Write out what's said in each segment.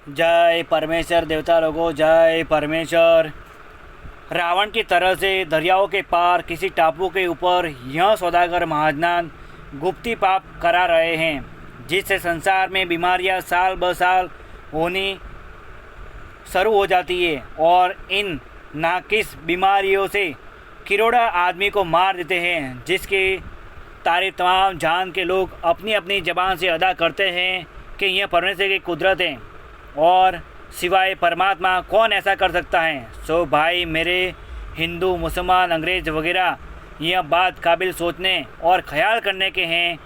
जय परमेश्वर देवता लोगों, जय परमेश्वर। रावण की तरह से दरियाओं के पार किसी टापू के ऊपर यह सौदागर महाजनान गुप्ती पाप करा रहे हैं, जिससे संसार में बीमारियां साल ब साल होनी शुरू हो जाती है और इन नाकिस बीमारियों से करोड़ों आदमी को मार देते हैं, जिसकी तारीफ तमाम जान के लोग अपनी अपनी ज़बान से अदा करते हैं कि यह परमेश्वर की कुदरत है और सिवाय परमात्मा कौन ऐसा कर सकता है। सो भाई मेरे, हिंदू मुसलमान अंग्रेज़ वगैरह यह बात काबिल सोचने और ख्याल करने के हैं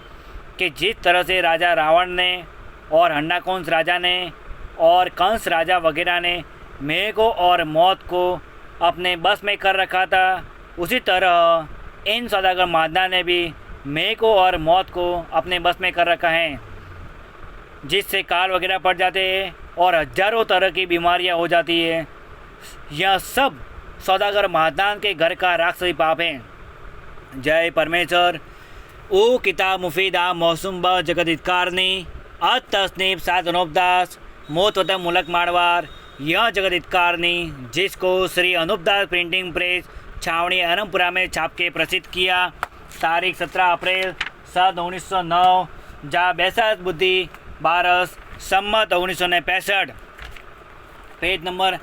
कि जिस तरह से राजा रावण ने और हन्नाकुंस राजा ने और कंस राजा वगैरह ने मेघ को और मौत को अपने बस में कर रखा था, उसी तरह इन सौदागर महाजनान ने भी मेघ को और मौत को अपने बस में कर रखा है, जिससे काल वगैरह पड़ जाते हैं और हजारों तरह की बीमारियां हो जाती है। यह सब सौदागर महाजनान के घर का राक्षसी पाप है। जय परमेश्वर। ओ किताब मुफीदा मौसुम ब जगदितकारनी अत तस्नीब सात अनुपदास मोत मुलक मारवार। यह जगदितकारनी जिसको श्री अनुपदास प्रिंटिंग प्रेस छावनी अहरमपुरा में छाप के प्रसिद्ध किया, तारीख 17 अप्रैल सन 1909 जा बैसाख बुद्धि 12 सम्मत 1965, पेज नंबर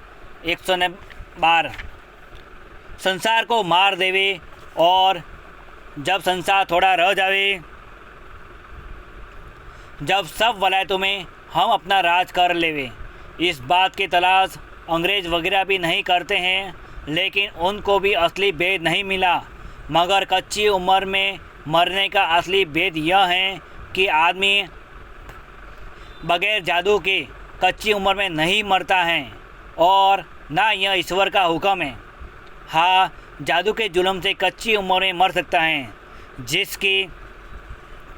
112। संसार को मार देवे और जब संसार थोड़ा रह जावे, जब सब वलायतों में हम अपना राज कर लेवे। इस बात की तलाश अंग्रेज़ वगैरह भी नहीं करते हैं, लेकिन उनको भी असली भेद नहीं मिला। मगर कच्ची उम्र में मरने का असली भेद यह है कि आदमी बगैर जादू के कच्ची उम्र में नहीं मरता है और ना यह ईश्वर का हुक्म है। हाँ, जादू के जुल्म से कच्ची उम्र में मर सकता है, जिसकी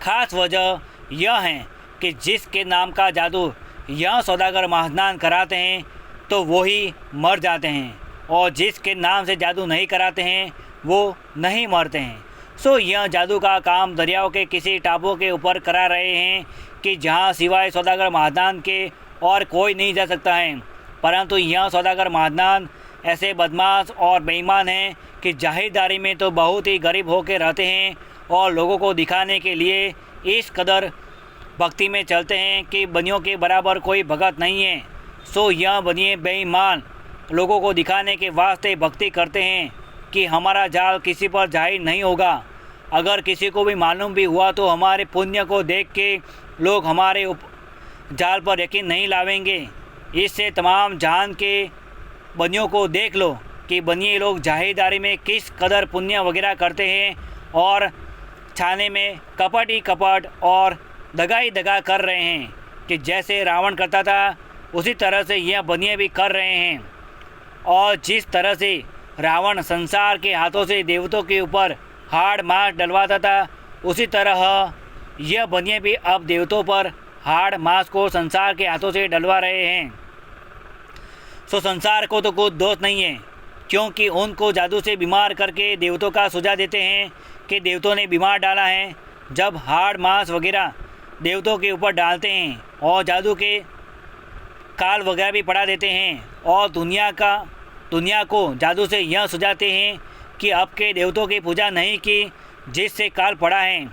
खास वजह यह है कि जिसके नाम का जादू यह सौदागर महाजनान कराते हैं तो वही मर जाते हैं, और जिसके नाम से जादू नहीं कराते हैं वो नहीं मरते हैं। सो यह जादू का काम दरियाओं के किसी टापू के ऊपर करा रहे हैं कि जहाँ सिवाय सौदागर महाजनान के और कोई नहीं जा सकता है। परंतु यह सौदागर महाजनान ऐसे बदमाश और बेईमान हैं कि जाहिरदारी में तो बहुत ही गरीब होकर रहते हैं और लोगों को दिखाने के लिए इस कदर भक्ति में चलते हैं कि बनियों के बराबर कोई भगत नहीं है। सो यह बनिए बेईमान लोगों को दिखाने के वास्ते भक्ति करते हैं कि हमारा जाल किसी पर जाहिर नहीं होगा। अगर किसी को भी मालूम भी हुआ तो हमारे पुण्य को देख के लोग हमारे जाल पर यकीन नहीं लावेंगे। इससे तमाम जान के बनियों को देख लो कि बनिए लोग जाहिरदारी में किस कदर पुण्य वगैरह करते हैं और छाने में कपट ही कपट और दगा ही दगा कर रहे हैं कि जैसे रावण करता था उसी तरह से यह बनिए भी कर रहे हैं। और जिस तरह से रावण संसार के हाथों से देवतों के ऊपर हाड़ मांस डलवाता था, उसी तरह यह बनिए भी अब देवतों पर हाड़ मांस को संसार के हाथों से डलवा रहे हैं। सो संसार को तो कुछ दोष नहीं है, क्योंकि उनको जादू से बीमार करके देवतों का सुझाव देते हैं कि देवतों ने बीमार डाला है। जब हाड़ मांस वगैरह देवतों के ऊपर डालते हैं और जादू के काल वगैरह भी पढ़ा देते हैं और दुनिया को जादू से यह सुझाते हैं कि अब के देवतों की पूजा नहीं की जिससे काल पड़ा है,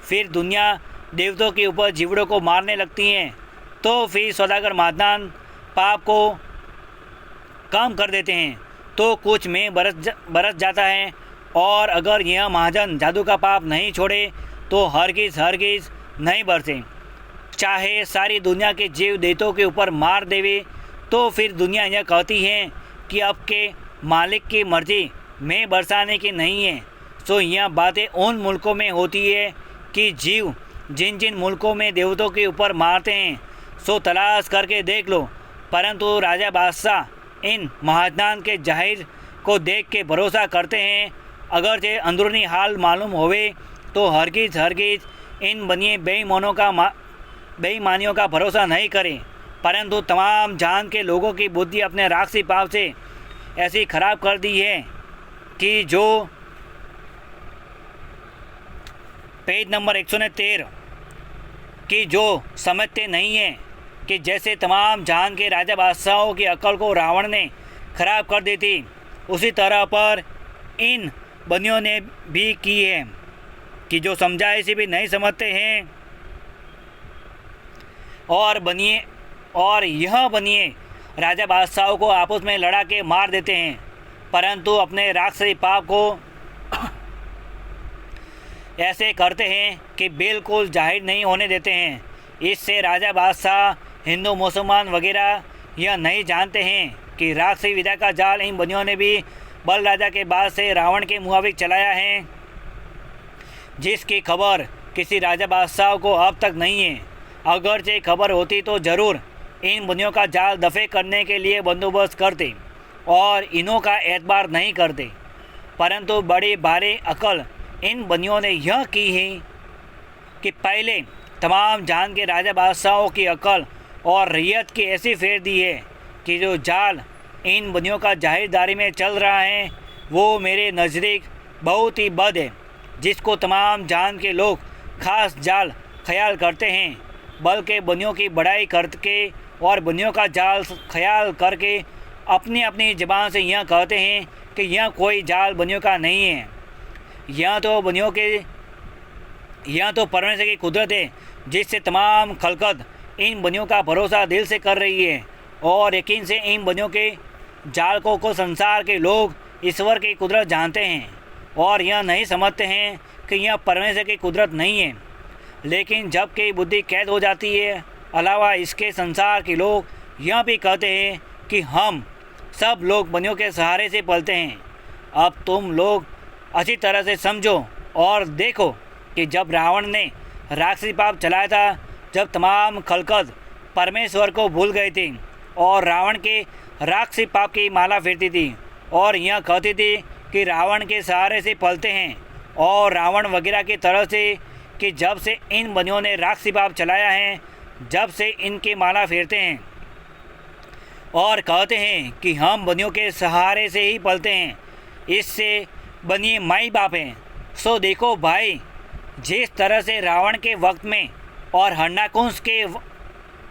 फिर दुनिया देवतों के ऊपर जीवड़ों को मारने लगती हैं, तो फिर सौदागर महाजनान पाप को कम कर देते हैं तो कुछ में बरस जाता है। और अगर यह महाजन जादू का पाप नहीं छोड़े तो हरगिज़ नहीं बरसे, चाहे सारी दुनिया के जीव देवतों के ऊपर मार देवे, तो फिर दुनिया यह कहती है कि अब के मालिक की मर्जी में बरसाने की नहीं है। सो यह बातें उन मुल्कों में होती है कि जीव जिन जिन मुल्कों में देवतों के ऊपर मारते हैं, सो तलाश करके देख लो। परंतु राजा बादशाह इन महाजनान के जाहिर को देख के भरोसा करते हैं। अगर जे अंदरूनी हाल मालूम होवे तो हरगिज़ इन बनिए बेईमानियों का भरोसा नहीं करें। परंतु तमाम जान के लोगों की बुद्धि अपने राक्षसी पाप से ऐसी खराब कर दी है कि जो पेज नंबर 113 कि जो समझते नहीं हैं कि जैसे तमाम जहान के राजा बादशाहों की अक्ल को रावण ने खराब कर दी थी, उसी तरह पर इन बनियों ने भी की है कि जो समझाए से भी नहीं समझते हैं और यह बनिए राजा बादशाहों को आपस में लड़ा के मार देते हैं, परंतु अपने राक्षसी पाप को ऐसे करते हैं कि बिल्कुल जाहिर नहीं होने देते हैं। इससे राजा बादशाह, हिंदू मुसलमान वगैरह यह नहीं जानते हैं कि राक्षसी विद्या का जाल इन बनियों ने भी बल राजा के बाद से रावण के मुताबिक चलाया है, जिसकी खबर किसी राजा बादशाह को अब तक नहीं है। अगरचे खबर होती तो ज़रूर इन बनियों का जाल दफे करने के लिए बंदोबस्त करते और इन्हों का एतबार नहीं करते, परंतु बड़ी भारी अकल इन बनियों ने यह की है कि पहले तमाम जहान के राजा बादशाहों की अकल और रैयत की ऐसी फेर दी है कि जो जाल इन बनियों का जाहिरदारी में चल रहा है वो मेरे नज़दीक बहुत ही बद है, जिसको तमाम जहान के लोग खास जाल ख्याल करते हैं, बल्कि बनियों की बड़ाई करके और बनियों का जाल ख्याल करके अपनी अपनी ज़बान से यह कहते हैं कि यह कोई जाल बनियों का नहीं है, यह तो परमेश्वर की कुदरत है, जिससे तमाम खलकत इन बनियों का भरोसा दिल से कर रही है और यकीन से इन बनियों के जाल को संसार के लोग ईश्वर की कुदरत जानते हैं और यह नहीं समझते हैं कि यह परमेश्वर की कुदरत नहीं है। लेकिन जब कि बुद्धि कैद हो जाती है, अलावा इसके संसार के लोग यह भी कहते हैं कि हम सब लोग बनियों के सहारे से पलते हैं। अब तुम लोग अच्छी तरह से समझो और देखो कि जब रावण ने राक्षसी पाप चलाया था, जब तमाम खलकत परमेश्वर को भूल गई थी और रावण के राक्षसी पाप की माला फेरती थी और यह कहती थी कि रावण के सहारे से पलते हैं और रावण वगैरह की तरह से, कि जब से इन बनियों ने राक्षसी पाप चलाया है, जब से इनके माला फेरते हैं और कहते हैं कि हम बनियों के सहारे से ही पलते हैं, इससे बनिए माई बाप हैं। सो देखो भाई, जिस तरह से रावण के वक्त में और हरणाकुंश के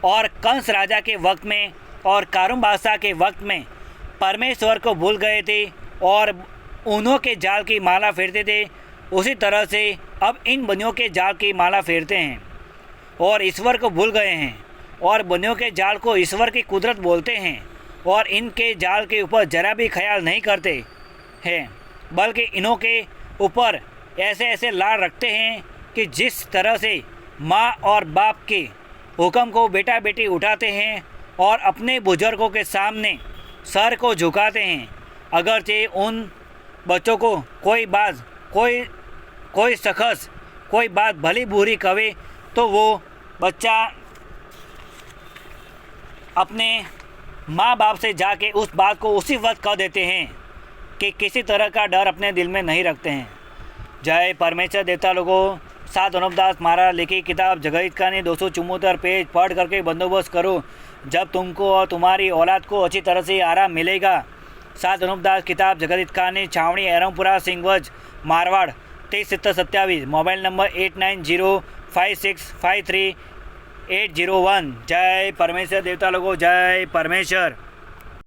और कंस राजा के वक्त में और कारुम बादशाह के वक्त में परमेश्वर को भूल गए थे और उन्हों के जाल की माला फेरते थे, उसी तरह से अब इन बनियों के जाल की माला फेरते हैं और ईश्वर को भूल गए हैं और बनियों के जाल को ईश्वर की कुदरत बोलते हैं और इनके जाल के ऊपर जरा भी ख्याल नहीं करते हैं, बल्कि इन्हों के ऊपर ऐसे ऐसे लाड़ रखते हैं कि जिस तरह से माँ और बाप के हुक्म को बेटा बेटी उठाते हैं और अपने बुजुर्गों के सामने सर को झुकाते हैं, अगरचे उन बच्चों को कोई शख्स कोई बात भली बुरी कहे तो वो बच्चा अपने माँ बाप से जाके उस बात को उसी वक्त कह देते हैं कि किसी तरह का डर अपने दिल में नहीं रखते हैं। जय परमेश्वर देवता लोगों, सात अनुपदास महाराज लिखी किताब जगत कहानी 274 पेज पढ़ करके बंदोबस्त करो, जब तुमको और तुम्हारी औलाद को अच्छी तरह से आराम मिलेगा। सात अनुपदास किताब जगत कहानी, छावनी एरमपुरा सिंहवज मारवाड़ 23 मोबाइल नंबर 8905653801। जय परमेश्वर देवता लोगों, जय परमेश्वर।